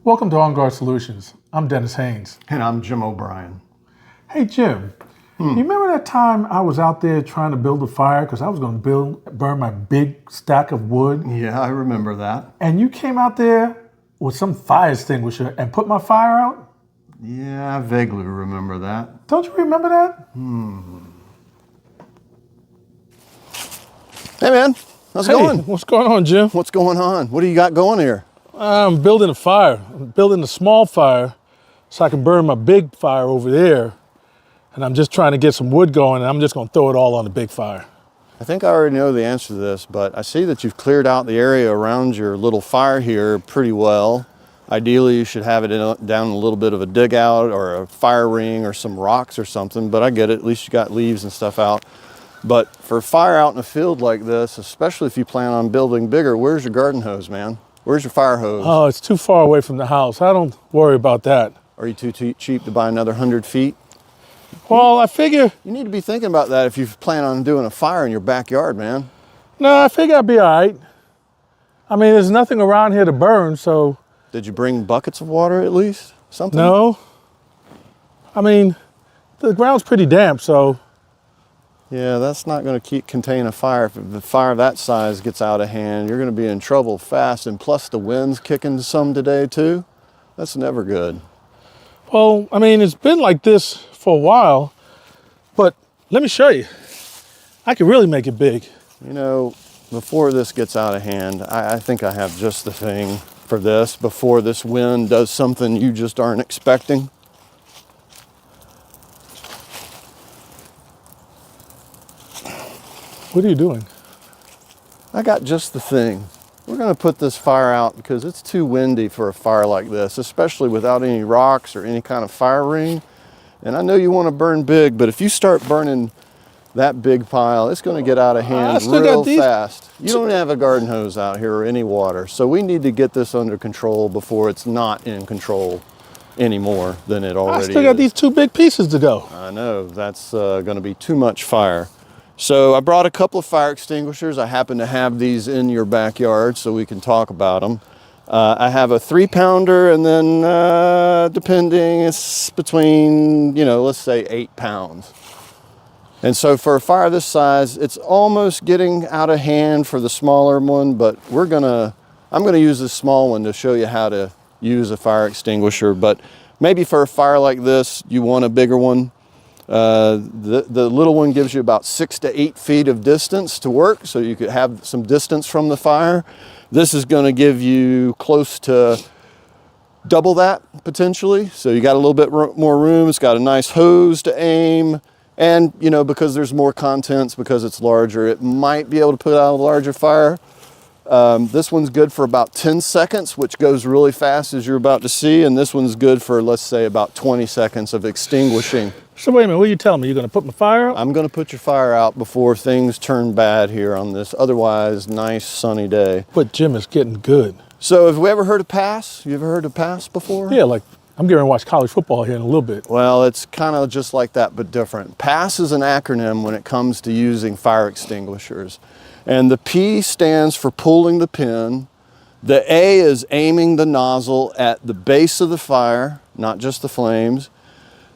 Welcome to On Guard Solutions. I'm Dennis Haynes. And I'm Jim O'Brien. Hey Jim, you remember that time I was out there trying to build a fire because I was going to burn my big stack of wood? Yeah, I remember that. And you came out there with some fire extinguisher and put my fire out? Yeah, I vaguely remember that. Don't you remember that? Hey man, how's it going? What's going on, Jim? What's going on? What do you got going here? I'm building a fire. I'm building a small fire so I can burn my big fire over there. And I'm just trying to get some wood going, and I'm just going to throw it all on the big fire. I think I already know the answer to this, but I see that you've cleared out the area around your little fire here pretty well. Ideally, you should have it down a little bit of a dig out or a fire ring or some rocks or something, but I get it. At least you got leaves and stuff out. But for a fire out in a field like this, especially if you plan on building bigger, where's your garden hose, man? Where's your fire hose? Oh, it's too far away from the house. I don't worry about that. Are you too cheap to buy another 100 feet? Well, I figure... You need to be thinking about that if you plan on doing a fire in your backyard, man. No, I figure I'll be all right. I mean, there's nothing around here to burn, so... Did you bring buckets of water at least? Something? No. I mean, the ground's pretty damp, so... Yeah, that's not going to contain a fire. If the fire that size gets out of hand, you're going to be in trouble fast. And plus the wind's kicking some today too. That's never good. Well, I mean, it's been like this for a while, but let me show you. I could really make it big. You know, before this gets out of hand, I think I have just the thing for this before this wind does something you just aren't expecting. What are you doing? I got just the thing. We're going to put this fire out because it's too windy for a fire like this, especially without any rocks or any kind of fire ring. And I know you want to burn big, but if you start burning that big pile, it's going to get out of hand real fast. You don't have a garden hose out here or any water. So we need to get this under control before it's not in control anymore than it already is. I still got these two big pieces to go. I know, that's going to be too much fire. So I brought a couple of fire extinguishers. I happen to have these in your backyard so we can talk about them. I have a 3-pounder and then depending, it's between, let's say 8 pounds. And so for a fire this size, it's almost getting out of hand for the smaller one, but I'm gonna use this small one to show you how to use a fire extinguisher. But maybe for a fire like this, you want a bigger one. The little one gives you about 6 to 8 feet of distance to work, so you could have some distance from the fire. This is going to give you close to double that potentially, so you got a little bit more room. It's got a nice hose to aim, and because there's more contents, because it's larger, it might be able to put out a larger fire. This one's good for about 10 seconds, which goes really fast as you're about to see, and this one's good for, let's say, about 20 seconds of extinguishing. So wait a minute, what are you telling me? You're going to put my fire out? I'm going to put your fire out before things turn bad here on this otherwise nice sunny day. But Jim, it's getting good. So have we ever heard of PASS? You ever heard of PASS before? Yeah, like I'm getting to watch college football here in a little bit. Well, it's kind of just like that, but different. PASS is an acronym when it comes to using fire extinguishers. And the P stands for pulling the pin. The A is aiming the nozzle at the base of the fire, not just the flames.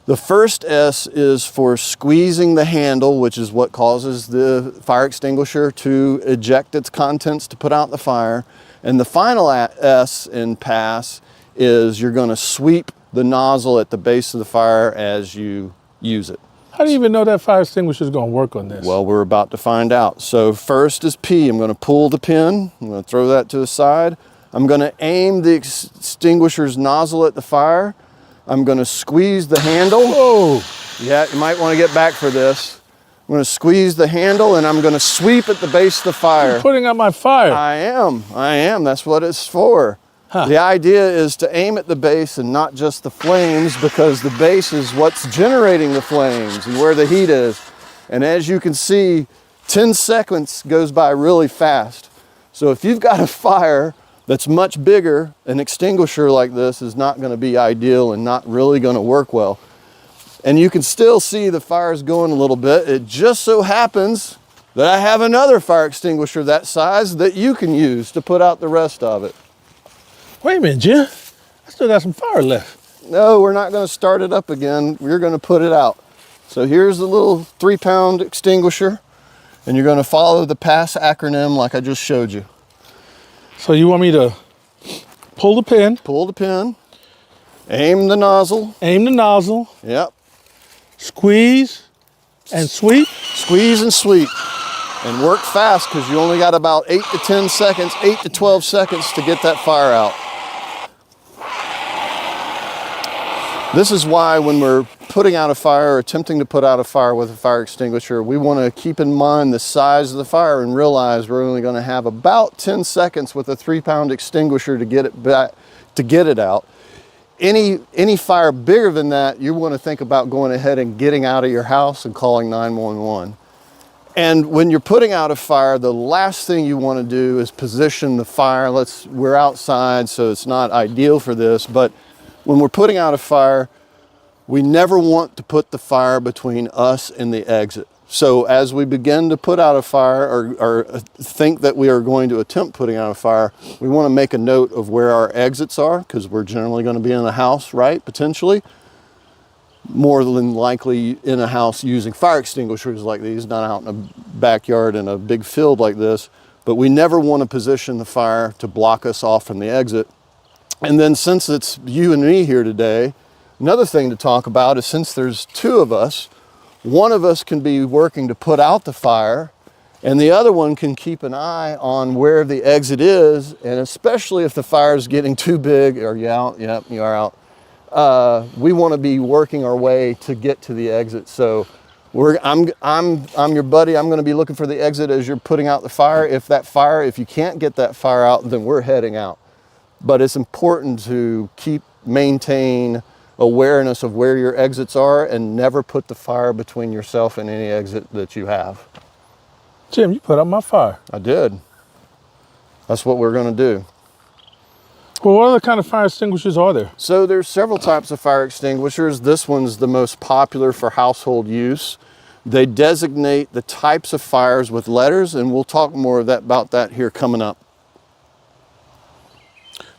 The first S is for squeezing the handle, which is what causes the fire extinguisher to eject its contents to put out the fire. And the final S in PASS is you're going to sweep the nozzle at the base of the fire as you use it. How do you even know that fire extinguisher is going to work on this? Well, we're about to find out. So first is P. I'm going to pull the pin. I'm going to throw that to the side. I'm going to aim the extinguisher's nozzle at the fire. I'm going to squeeze the handle. Whoa! Yeah, you might want to get back for this. I'm going to squeeze the handle and I'm going to sweep at the base of the fire. You're putting out my fire. I am. That's what it's for. Huh. The idea is to aim at the base and not just the flames, because the base is what's generating the flames and where the heat is. And as you can see, 10 seconds goes by really fast. So if you've got a fire that's much bigger, an extinguisher like this is not going to be ideal and not really going to work well. And you can still see the fire's going a little bit. It just so happens that I have another fire extinguisher that size that you can use to put out the rest of it. Wait a minute, Jim. I still got some fire left. No, we're not going to start it up again. We're going to put it out. So here's the little 3-pound extinguisher, and you're going to follow the PASS acronym like I just showed you. So you want me to pull the pin, Pull the pin, aim the nozzle. aim the nozzle, Yep. squeeze, and sweep? Squeeze and sweep. And work fast because you only got about 8 to 10 seconds, 8 to 12 seconds to get that fire out. This is why when we're putting out a fire or attempting to put out a fire with a fire extinguisher, we want to keep in mind the size of the fire and realize we're only going to have about 10 seconds with a 3-pound extinguisher to get it back, to get it out. Any fire bigger than that, you want to think about going ahead and getting out of your house and calling 911. And when you're putting out a fire, the last thing you want to do is position the fire. We're outside, so it's not ideal for this, but when we're putting out a fire, we never want to put the fire between us and the exit. So as we begin to put out a fire or think that we are going to attempt putting out a fire, we want to make a note of where our exits are because we're generally going to be in a house, right? Potentially. More than likely in a house using fire extinguishers like these, not out in a backyard in a big field like this. But we never want to position the fire to block us off from the exit. And then since it's you and me here today, another thing to talk about is since there's 2 of us, one of us can be working to put out the fire and the other one can keep an eye on where the exit is. And especially if the fire is getting too big, are you out? Yep, you are out. We want to be working our way to get to the exit. So I'm your buddy. I'm going to be looking for the exit as you're putting out the fire. If you can't get that fire out, then we're heading out. But it's important to maintain awareness of where your exits are and never put the fire between yourself and any exit that you have. Jim, you put out my fire. I did. That's what we're going to do. Well, what other kind of fire extinguishers are there? So there's several types of fire extinguishers. This one's the most popular for household use. They designate the types of fires with letters, and we'll talk more about that here coming up.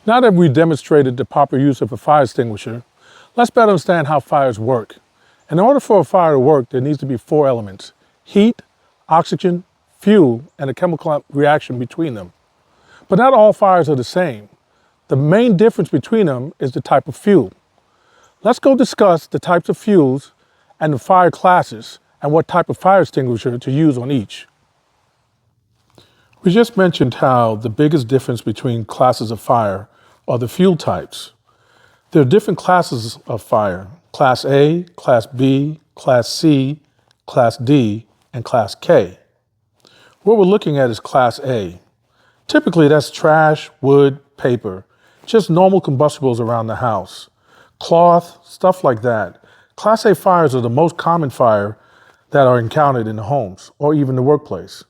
Now that we've demonstrated the proper use of a fire extinguisher, let's better understand how fires work. In order for a fire to work, there needs to be 4 elements: heat, oxygen, fuel, and a chemical reaction between them. But not all fires are the same. The main difference between them is the type of fuel. Let's go discuss the types of fuels and the fire classes and what type of fire extinguisher to use on each. We just mentioned how the biggest difference between classes of fire are the fuel types. There are different classes of fire: Class A, Class B, Class C, Class D, and Class K. What we're looking at is Class A. Typically, that's trash, wood, paper, just normal combustibles around the house. Cloth, stuff like that. Class A fires are the most common fire that are encountered in the homes or even the workplace.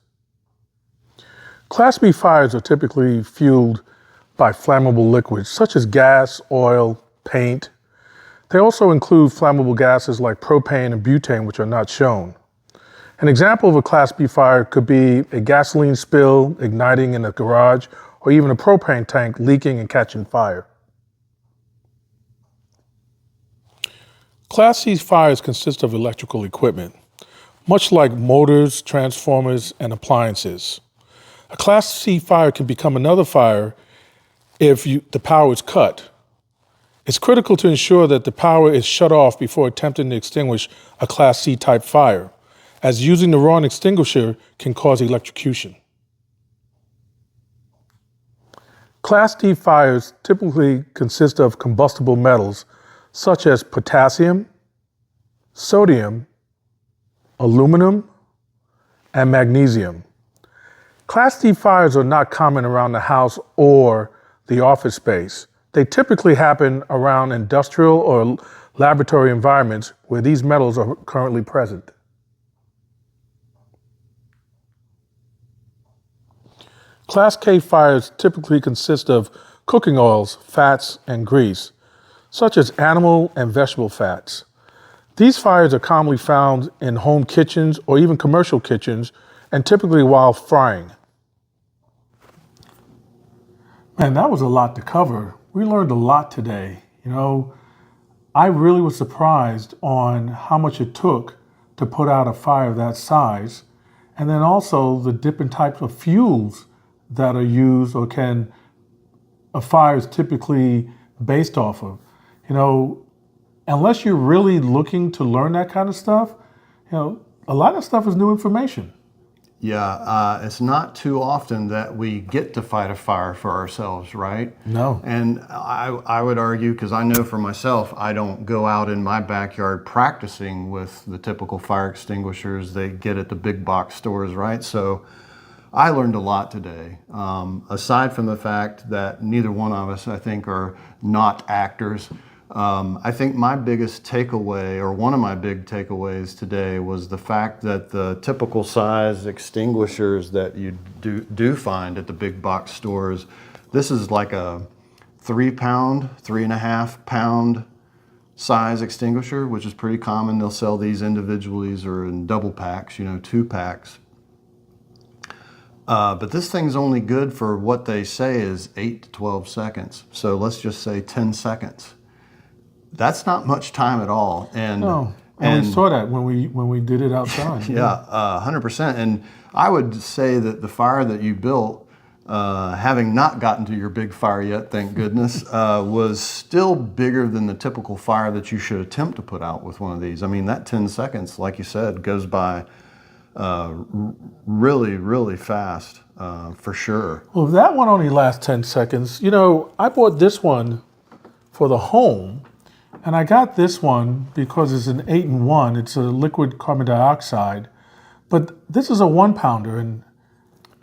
Class B fires are typically fueled by flammable liquids such as gas, oil, paint. They also include flammable gases like propane and butane, which are not shown. An example of a Class B fire could be a gasoline spill igniting in a garage or even a propane tank leaking and catching fire. Class C fires consist of electrical equipment, much like motors, transformers, and appliances. A Class C fire can become another fire if the power is cut. It's critical to ensure that the power is shut off before attempting to extinguish a Class C type fire, as using the wrong extinguisher can cause electrocution. Class D fires typically consist of combustible metals such as potassium, sodium, aluminum, and magnesium. Class D fires are not common around the house or the office space. They typically happen around industrial or laboratory environments where these metals are currently present. Class K fires typically consist of cooking oils, fats, and grease, such as animal and vegetable fats. These fires are commonly found in home kitchens or even commercial kitchens, and typically while frying. Man, that was a lot to cover, We learned a lot today. You know, I really was surprised on how much it took to put out a fire of that size, and then also the different types of fuels that are used or can a fire is typically based off of. You know, unless you're really looking to learn that kind of stuff, you know, a lot of stuff is new information. Yeah, it's not too often that we get to fight a fire for ourselves, right? No. And I would argue, because I know for myself, I don't go out in my backyard practicing with the typical fire extinguishers they get at the big box stores, right? So I learned a lot today. Aside from the fact that neither one of us, I think, are not actors, I think my biggest takeaway, or one of my big takeaways today, was the fact that the typical size extinguishers that you do find at the big box stores, this is like a 3-pound, 3.5-pound size extinguisher, which is pretty common. They'll sell these individually or in double packs, 2 packs. But this thing's only good for what they say is 8 to 12 seconds. So let's just say 10 seconds. That's not much time at all. And, No. And we saw that when we did it outside. Yeah, 100%. And I would say that the fire that you built, having not gotten to your big fire yet, thank goodness, was still bigger than the typical fire that you should attempt to put out with one of these. I mean, that 10 seconds, like you said, goes by really, really fast, for sure. Well, if that one only lasts 10 seconds, you know, I bought this one for the home, and I got this one because it's an 8-in-1. It's a liquid carbon dioxide, but this is a 1-pounder, and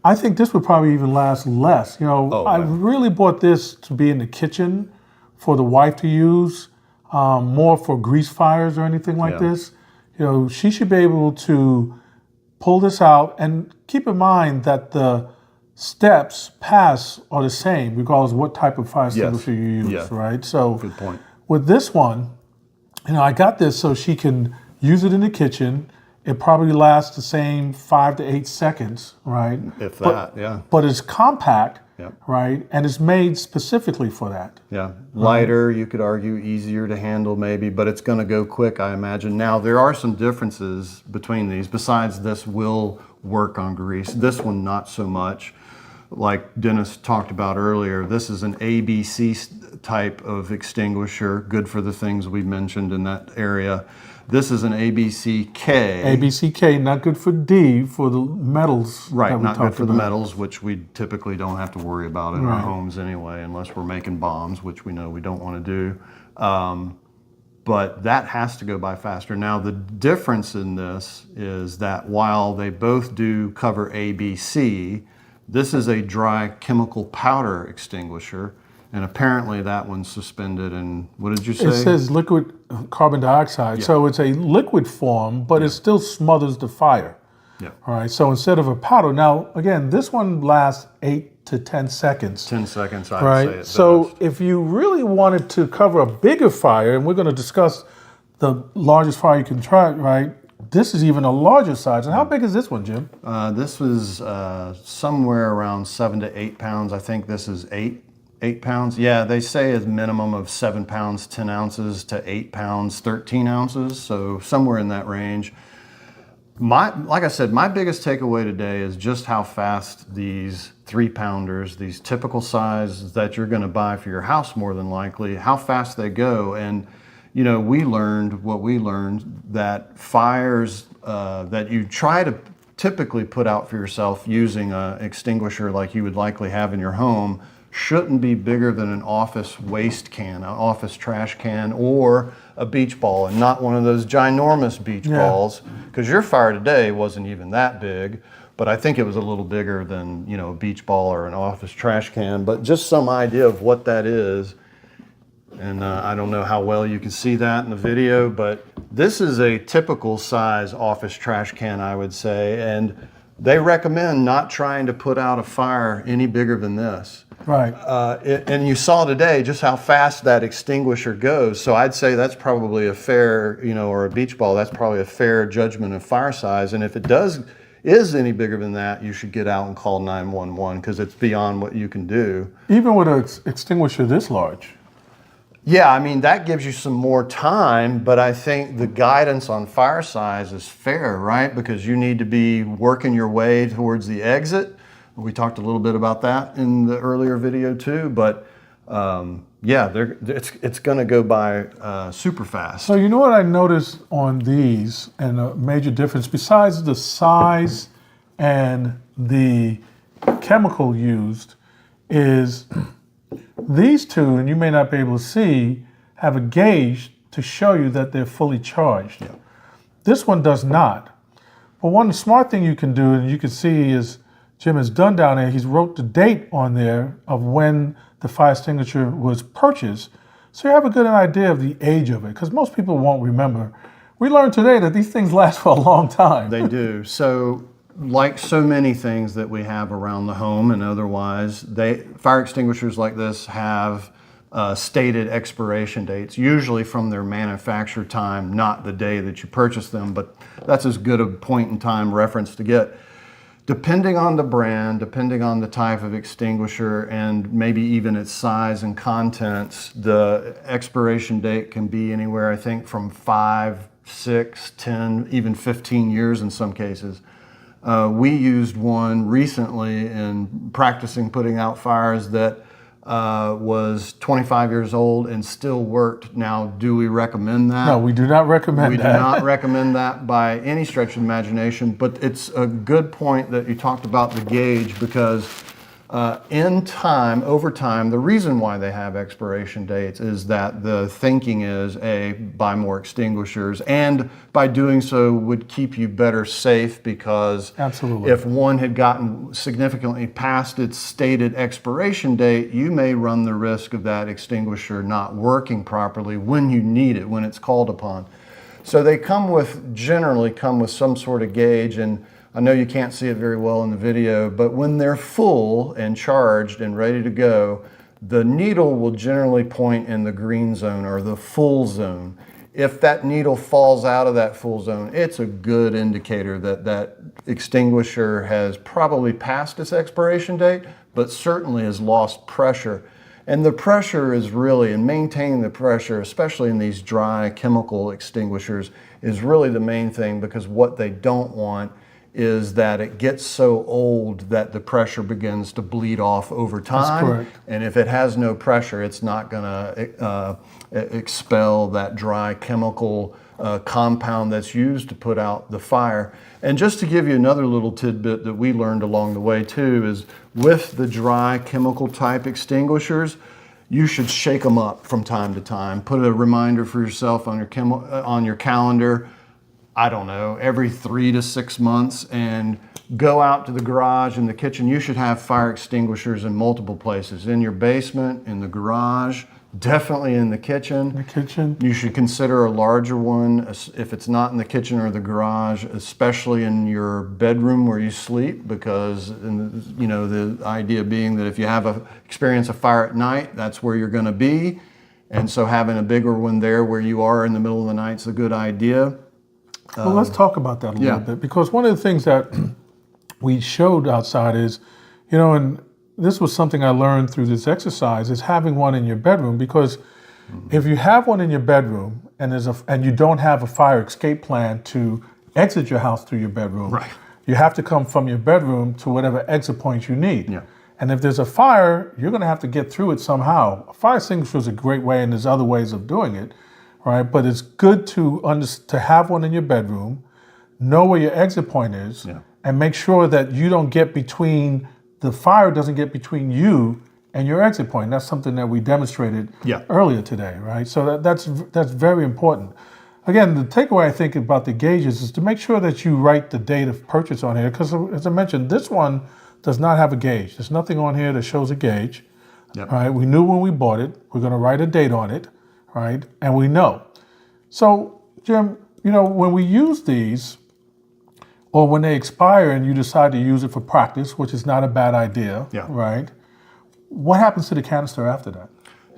I think this would probably even last less. You know, I really bought this to be in the kitchen for the wife to use, more for grease fires or anything like this. You know, she should be able to pull this out, and keep in mind that the steps pass are the same regardless of what type of fire extinguisher you use, right? So good point. With this one, you know, I got this so she can use it in the kitchen. It probably lasts the same 5 to 8 seconds, right? If that, yeah. But it's compact, right? And it's made specifically for that. Yeah, lighter, you could argue, easier to handle maybe, but it's going to go quick, I imagine. Now, there are some differences between these. Besides, this will work on grease. This one, not so much. Like Dennis talked about earlier, this is an ABC type of extinguisher, good for the things we mentioned in that area. This is an ABCK. ABCK, not good for D, for the metals. Right, not good for the metals, which we typically don't have to worry about in our homes anyway, unless we're making bombs, which we know we don't want to do. But that has to go by faster. Now, the difference in this is that while they both do cover ABC, this is a dry chemical powder extinguisher, and apparently that one's suspended in, what did you say? It says liquid carbon dioxide, so it's a liquid form, but it still smothers the fire. Yeah. All right, so instead of a powder, now again, this one lasts 8 to 10 seconds. 10 seconds, I'd say it does. So if you really wanted to cover a bigger fire, and we're going to discuss the largest fire you can try, right? This is even a larger size. And how big is this one, Jim? This was somewhere around 7 to 8 pounds. I think this is 8 pounds. Yeah, they say a minimum of 7 pounds, 10 ounces to 8 pounds, 13 ounces. So somewhere in that range. Like I said, my biggest takeaway today is just how fast these 3-pounders, these typical sizes that you're going to buy for your house more than likely, how fast they go. And you know, we learned that fires that you try to typically put out for yourself using an extinguisher like you would likely have in your home shouldn't be bigger than an office waste can, an office trash can, or a beach ball, and not one of those ginormous beach balls, because your fire today wasn't even that big, but I think it was a little bigger than, you know, a beach ball or an office trash can, but just some idea of what that is. And I don't know how well you can see that in the video, but this is a typical size office trash can, I would say, and they recommend not trying to put out a fire any bigger than this. Right. And you saw today just how fast that extinguisher goes, so I'd say that's probably a fair, you know, or a beach ball, that's probably a fair judgment of fire size, and if is any bigger than that, you should get out and call 911 because it's beyond what you can do. Even with an extinguisher this large. Yeah, I mean, that gives you some more time, but I think the guidance on fire size is fair, right? Because you need to be working your way towards the exit. We talked a little bit about that in the earlier video too, but yeah, it's going to go by super fast. So you know what I noticed on these, and a major difference, besides the size and the chemical used, is these two, and you may not be able to see, have a gauge to show you that they're fully charged. Yeah. This one does not. But one smart thing you can do, and you can see is Jim has done down there, he's wrote the date on there of when the fire extinguisher was purchased. So you have a good idea of the age of it, because most people won't remember. We learned today that these things last for a long time. They do. So like so many things that we have around the home and otherwise, fire extinguishers like this have stated expiration dates, usually from their manufacture time, not the day that you purchase them, but that's as good a point in time reference to get. Depending on the brand, depending on the type of extinguisher, and maybe even its size and contents, the expiration date can be anywhere, I think, from 5, 6, 10, even 15 years in some cases. We used one recently in practicing putting out fires that was 25 years old and still worked. Now, do we recommend that? No, we do not recommend We that. do not recommend that by any stretch of the imagination, but it's a good point that you talked about the gauge, because in time, over time, the reason why they have expiration dates is that the thinking is, A, buy more extinguishers, and by doing so would keep you better safe, because Absolutely. if one had gotten significantly past its stated expiration date, you may run the risk of that extinguisher not working properly when you need it, when it's called upon. So they generally come with some sort of gauge, and I know you can't see it very well in the video, but when they're full and charged and ready to go, the needle will generally point in the green zone or the full zone. If that needle falls out of that full zone, it's a good indicator that that extinguisher has probably passed its expiration date, but certainly has lost pressure. And the pressure is really, and maintaining the pressure, especially in these dry chemical extinguishers, is really the main thing, because what they don't want is that it gets so old that the pressure begins to bleed off over time. That's correct. And if it has no pressure, it's not going to expel that dry chemical compound that's used to put out the fire. And just to give you another little tidbit that we learned along the way too, is with the dry chemical type extinguishers, you should shake them up from time to time. Put a reminder for yourself on your calendar, I don't know, every 3 to 6 months, and go out to the garage and the kitchen. You should have fire extinguishers in multiple places, in your basement, in the garage, definitely in the kitchen. The kitchen. You should consider a larger one if it's not in the kitchen or the garage, especially in your bedroom where you sleep, because you know, the idea being that if you experience a fire at night, that's where you're going to be. And so having a bigger one there where you are in the middle of the night is a good idea. Well, let's talk about that a little bit, because one of the things that we showed outside is, you know, and this was something I learned through this exercise, is having one in your bedroom, because if you have one in your bedroom and you don't have a fire escape plan to exit your house through your bedroom, right, you have to come from your bedroom to whatever exit point you need. Yeah. And if there's a fire, you're going to have to get through it somehow. A fire extinguisher is a great way, and there's other ways of doing it. Right, but it's good to have one in your bedroom, know where your exit point is, and make sure that you don't get the fire doesn't get between you and your exit point. That's something that we demonstrated earlier today, right? So that's very important. Again, the takeaway I think about the gauges is to make sure that you write the date of purchase on here, because as I mentioned, this one does not have a gauge. There's nothing on here that shows a gauge. Right? We knew when we bought it. We're going to write a date on it. Right, and we know. So, Jim, you know, when we use these, or when they expire and you decide to use it for practice, which is not a bad idea, right? What happens to the canister after that?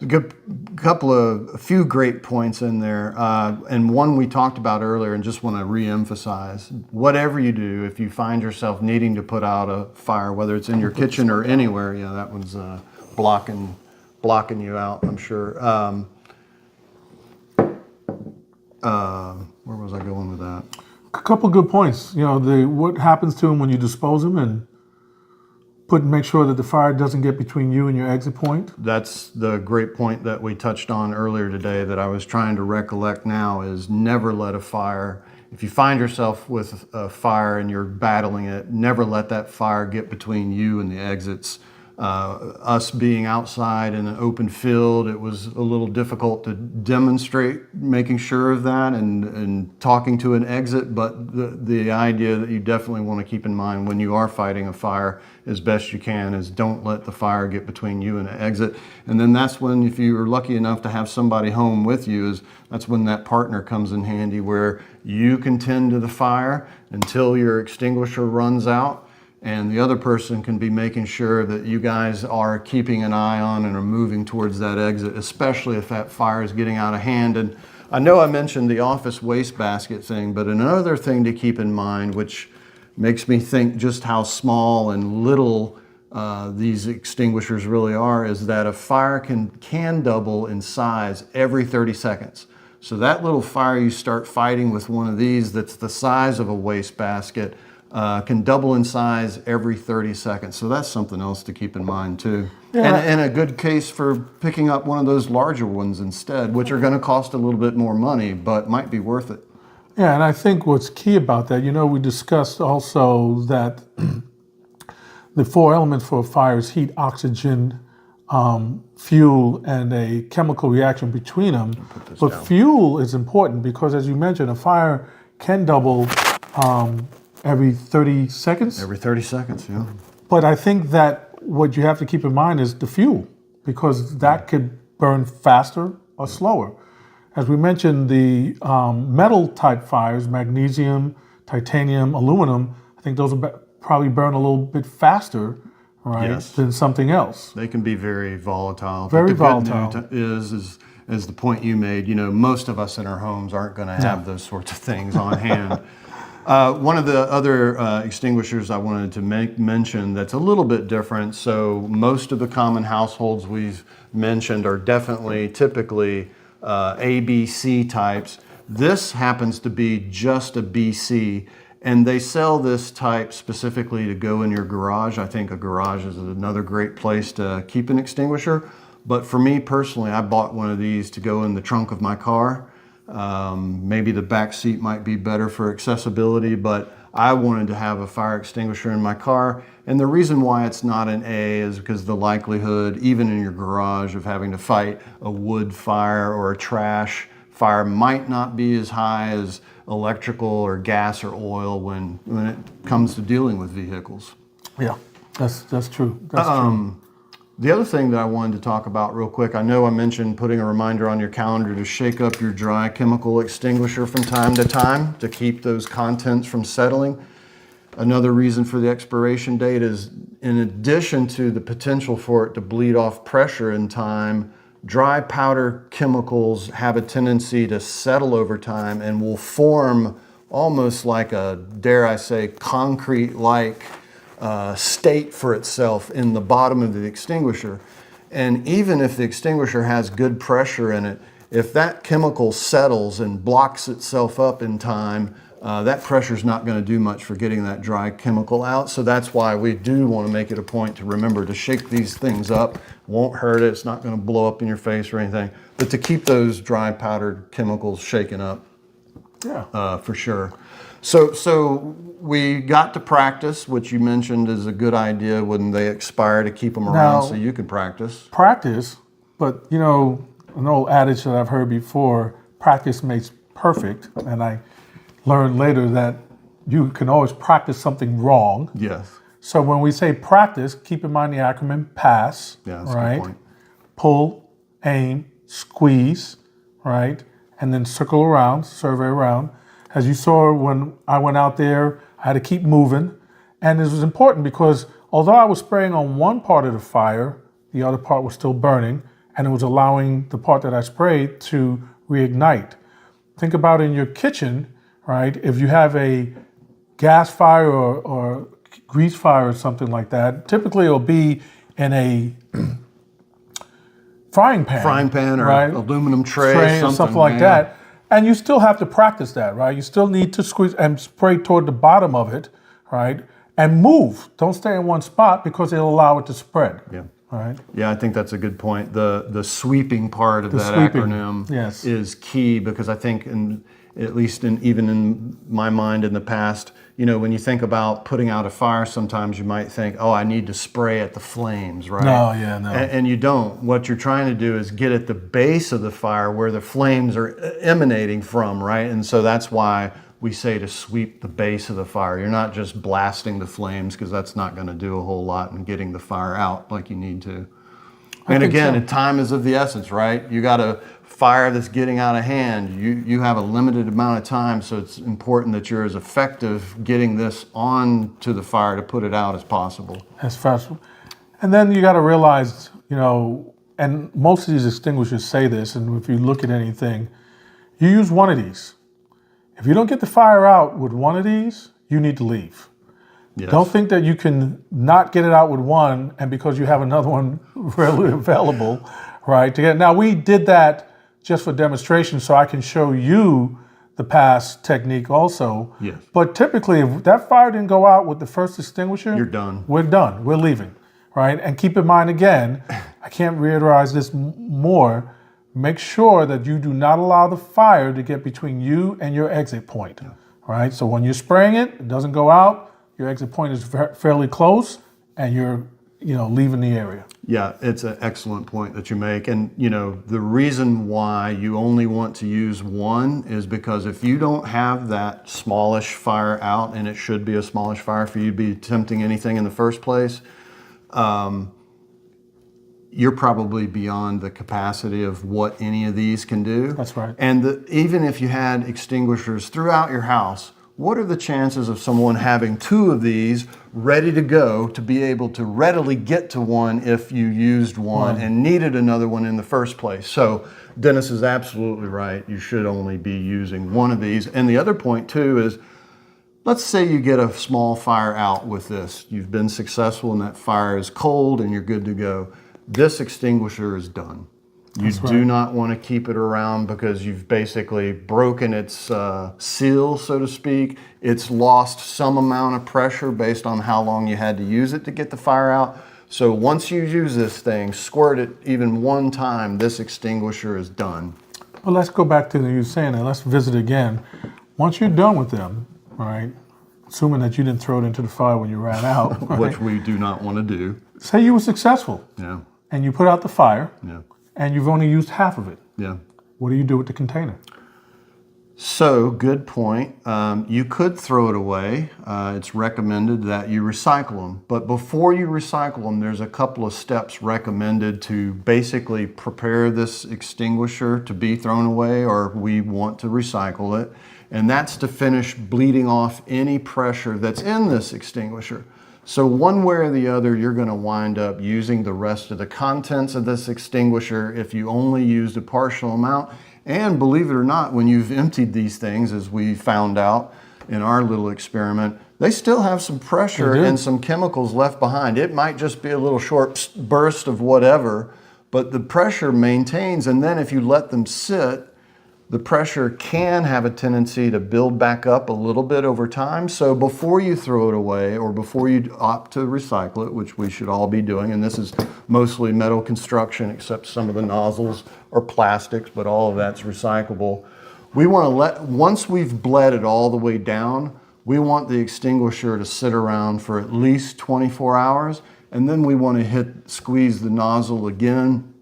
A few great points in there, and one we talked about earlier, and just want to re-emphasize. Whatever you do, if you find yourself needing to put out a fire, whether it's in your kitchen or anywhere, yeah, that one's blocking you out, I'm sure. Where was I going with that? A couple good points. You know, what happens to them when you dispose them, and make sure that the fire doesn't get between you and your exit point. That's the great point that we touched on earlier today that I was trying to recollect now, is never let a fire, if you find yourself with a fire and you're battling it, never let that fire get between you and the exits. Us being outside in an open field, it was a little difficult to demonstrate making sure of that and talking to an exit, but the idea that you definitely want to keep in mind when you are fighting a fire as best you can is don't let the fire get between you and an exit. And then that's when, if you're lucky enough to have somebody home with you, that's when that partner comes in handy, where you can tend to the fire until your extinguisher runs out, and the other person can be making sure that you guys are keeping an eye on and are moving towards that exit, especially if that fire is getting out of hand. And I know I mentioned the office wastebasket thing, but another thing to keep in mind, which makes me think just how small and little these extinguishers really are, is that a fire can double in size every 30 seconds. So that little fire you start fighting with one of these that's the size of a wastebasket can double in size every 30 seconds. So that's something else to keep in mind too. Yeah. And a good case for picking up one of those larger ones instead, which are going to cost a little bit more money, but might be worth it. Yeah, and I think what's key about that, you know, we discussed also that the four elements for a fire is heat, oxygen, fuel, and a chemical reaction between them. But down. Fuel is important because, as you mentioned, a fire can double every 30 seconds? Every 30 seconds, yeah. But I think that what you have to keep in mind is the fuel, because that could burn faster or slower. As we mentioned, the metal type fires, magnesium, titanium, aluminum, I think those will probably burn a little bit faster, right, yes, than something else. They can be very volatile. Very volatile. Good news is the point you made, you know, most of us in our homes aren't going to have those sorts of things on hand. One of the other extinguishers I wanted to mention that's a little bit different. So most of the common households we've mentioned are typically ABC types. This happens to be just a BC, and they sell this type specifically to go in your garage. I think a garage is another great place to keep an extinguisher. But for me personally, I bought one of these to go in the trunk of my car. Maybe the back seat might be better for accessibility, but I wanted to have a fire extinguisher in my car. And the reason why it's not an A is because the likelihood, even in your garage, of having to fight a wood fire or a trash fire might not be as high as electrical or gas or oil when it comes to dealing with vehicles. Yeah, that's true. That's true. The other thing that I wanted to talk about real quick, I know I mentioned putting a reminder on your calendar to shake up your dry chemical extinguisher from time to time to keep those contents from settling. Another reason for the expiration date is, in addition to the potential for it to bleed off pressure in time, dry powder chemicals have a tendency to settle over time and will form almost like a, dare I say, concrete-like state for itself in the bottom of the extinguisher. And even if the extinguisher has good pressure in it, if that chemical settles and blocks itself up in time, that pressure is not going to do much for getting that dry chemical out. So that's why we do want to make it a point to remember to shake these things up. Won't hurt it. It's not going to blow up in your face or anything, but to keep those dry powdered chemicals shaken up. Yeah, for sure. So we got to practice, which you mentioned is a good idea when they expire, to keep them around so you can practice. Practice, but you know, an old adage that I've heard before, practice makes perfect. And I learned later that you can always practice something wrong. Yes. So when we say practice, keep in mind the acronym PASS, yeah, that's right? A good point. Pull, aim, squeeze, right? And then circle around, survey around. As you saw when I went out there, I had to keep moving. And this was important because although I was spraying on one part of the fire, the other part was still burning. and it was allowing the part that I sprayed to reignite. Think about in your kitchen, right? If you have a gas fire or grease fire or something like that, typically it'll be in a frying pan or right? aluminum tray, or something like that. And you still have to practice that, right? You still need to squeeze and spray toward the bottom of it, right? And move. Don't stay in one spot because it'll allow it to spread. Yeah. All right. Yeah, I think that's a good point. The sweeping part of that sweeping, acronym yes. is key, because I think, at least even in my mind in the past, when you think about putting out a fire, sometimes you might think, oh, I need to spray at the flames, right? No, yeah, no. And you don't. What you're trying to do is get at the base of the fire where the flames are emanating from, right? And so that's why we say to sweep the base of the fire. You're not just blasting the flames, because that's not going to do a whole lot in getting the fire out like you need to. And again, time is of the essence, right? You got a fire that's getting out of hand. You have a limited amount of time, so it's important that you're as effective getting this on to the fire to put it out as possible. As fast. And then you got to realize, and most of these extinguishers say this, and if you look at anything, you use one of these. If you don't get the fire out with one of these, you need to leave. Yes. Don't think that you can not get it out with one, and because you have another one readily available, right? Now, we did that just for demonstration, so I can show you the pass technique also. Yes. But typically, if that fire didn't go out with the first extinguisher, you're done. We're done. We're leaving, right? And keep in mind, again, I can't reiterate this more. Make sure that you do not allow the fire to get between you and your exit point, right? So when you're spraying it, it doesn't go out. Your exit point is fairly close, and you're, leaving the area. Yeah, it's an excellent point that you make. And, the reason why you only want to use one is because if you don't have that smallish fire out, and it should be a smallish fire for you to be attempting anything in the first place, you're probably beyond the capacity of what any of these can do. That's right. And even if you had extinguishers throughout your house, what are the chances of someone having two of these ready to go to be able to readily get to one if you used one and needed another one in the first place? So Dennis is absolutely right. You should only be using one of these. And the other point too is, let's say you get a small fire out with this. You've been successful and that fire is cold and you're good to go. This extinguisher is done. You do not want to keep it around because you've basically broken its seal, so to speak. It's lost some amount of pressure based on how long you had to use it to get the fire out. So once you use this thing, squirt it even one time, this extinguisher is done. Well, let's go back to you saying that. Let's visit again. Once you're done with them, right, assuming that you didn't throw it into the fire when you ran out. Right? Which we do not want to do. Say you were successful. Yeah. And you put out the fire. Yeah. And you've only used half of it. Yeah. What do you do with the container? So, good point. You could throw it away. It's recommended that you recycle them. But before you recycle them, there's a couple of steps recommended to basically prepare this extinguisher to be thrown away, or we want to recycle it. And that's to finish bleeding off any pressure that's in this extinguisher. So one way or the other, you're going to wind up using the rest of the contents of this extinguisher if you only used a partial amount. And believe it or not, when you've emptied these things, as we found out in our little experiment, they still have some pressure and some chemicals left behind. It might just be a little short burst of whatever, but the pressure maintains. And then if you let them sit, the pressure can have a tendency to build back up a little bit over time. So before you throw it away, or before you opt to recycle it, which we should all be doing, and this is mostly metal construction except some of the nozzles are plastics, but all of that's recyclable. We want to once we've bled it all the way down, we want the extinguisher to sit around for at least 24 hours, and then we want to squeeze the nozzle again,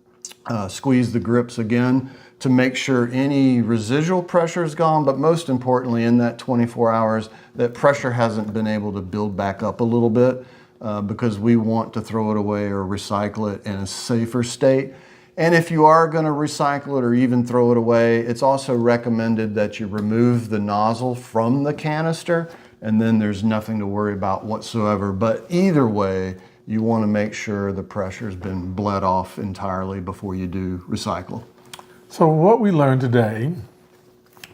squeeze the grips again, to make sure any residual pressure is gone, but most importantly, in that 24 hours, that pressure hasn't been able to build back up a little bit because we want to throw it away or recycle it in a safer state. And if you are going to recycle it or even throw it away, it's also recommended that you remove the nozzle from the canister, and then there's nothing to worry about whatsoever. But either way, you want to make sure the pressure's been bled off entirely before you do recycle. So what we learned today,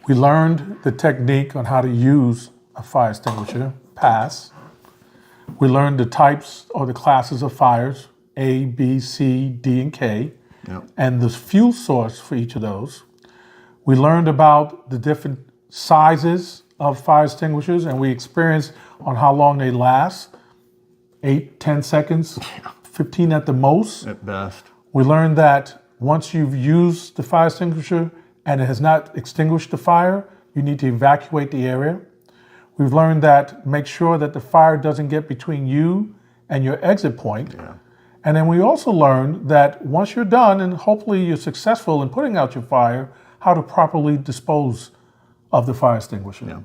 we learned the technique on how to use a fire extinguisher, pass. We learned the types or the classes of fires, A, B, C, D, and K, Yep. and the fuel source for each of those. We learned about the different sizes of fire extinguishers, and we experienced on how long they last, 8, 10 seconds, 15 at the most. At best. We learned that once you've used the fire extinguisher and it has not extinguished the fire, you need to evacuate the area. We've learned that make sure that the fire doesn't get between you and your exit point. Yeah. And then we also learned that once you're done and hopefully you're successful in putting out your fire, how to properly dispose of the fire extinguisher. Yeah.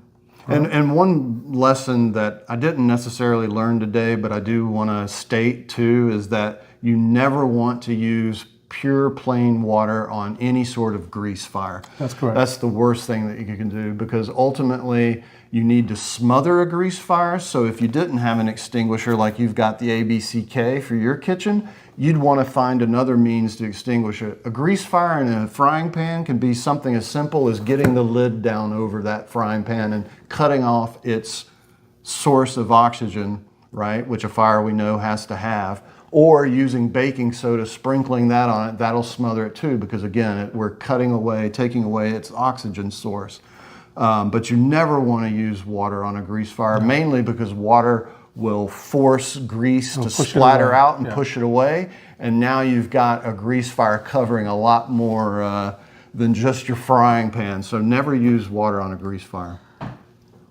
And one lesson that I didn't necessarily learn today, but I do want to state too, is that you never want to use pure plain water on any sort of grease fire. That's correct. That's the worst thing that you can do, because ultimately you need to smother a grease fire. So if you didn't have an extinguisher like you've got the ABCK for your kitchen, you'd want to find another means to extinguish it. A grease fire in a frying pan can be something as simple as getting the lid down over that frying pan and cutting off its source of oxygen, right, which a fire we know has to have, or using baking soda, sprinkling that on it. That'll smother it too, because again, we're cutting away, taking away its oxygen source. But you never want to use water on a grease fire, mainly because water will force grease to splatter out and push it away. And now you've got a grease fire covering a lot more than just your frying pan. So never use water on a grease fire.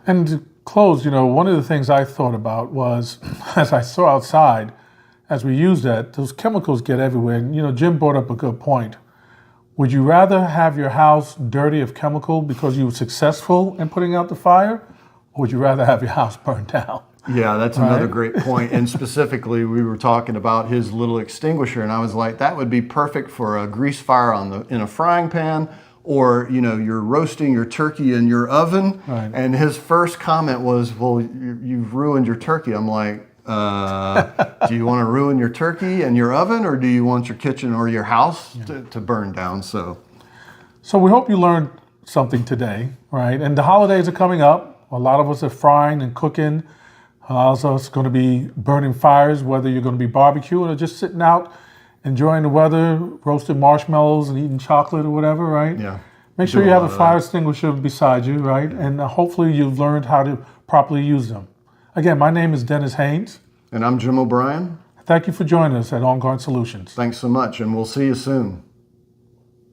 And to close, one of the things I thought about was, as I saw outside, as we use that, those chemicals get everywhere. And, Jim brought up a good point. Would you rather have your house dirty of chemical because you were successful in putting out the fire? Or would you rather have your house burned down? Yeah, that's another great point. And specifically, we were talking about his little extinguisher, and I was like, that would be perfect for a grease fire in a frying pan, or you're roasting your turkey in your oven. Right. And his first comment was, well, you've ruined your turkey. I'm like, do you want to ruin your turkey and your oven, or do you want your kitchen or your house to burn down? So we hope you learned something today, right? And the holidays are coming up. A lot of us are frying and cooking. A lot of us are going to be burning fires, whether you're going to be barbecuing or just sitting out, enjoying the weather, roasting marshmallows and eating chocolate or whatever, right? Yeah. Make sure you have a fire extinguisher beside you, right? Yeah. And hopefully you've learned how to properly use them. Again, my name is Dennis Haynes. And I'm Jim O'Brien. Thank you for joining us at On Guard Solutions. Thanks so much, and we'll see you soon.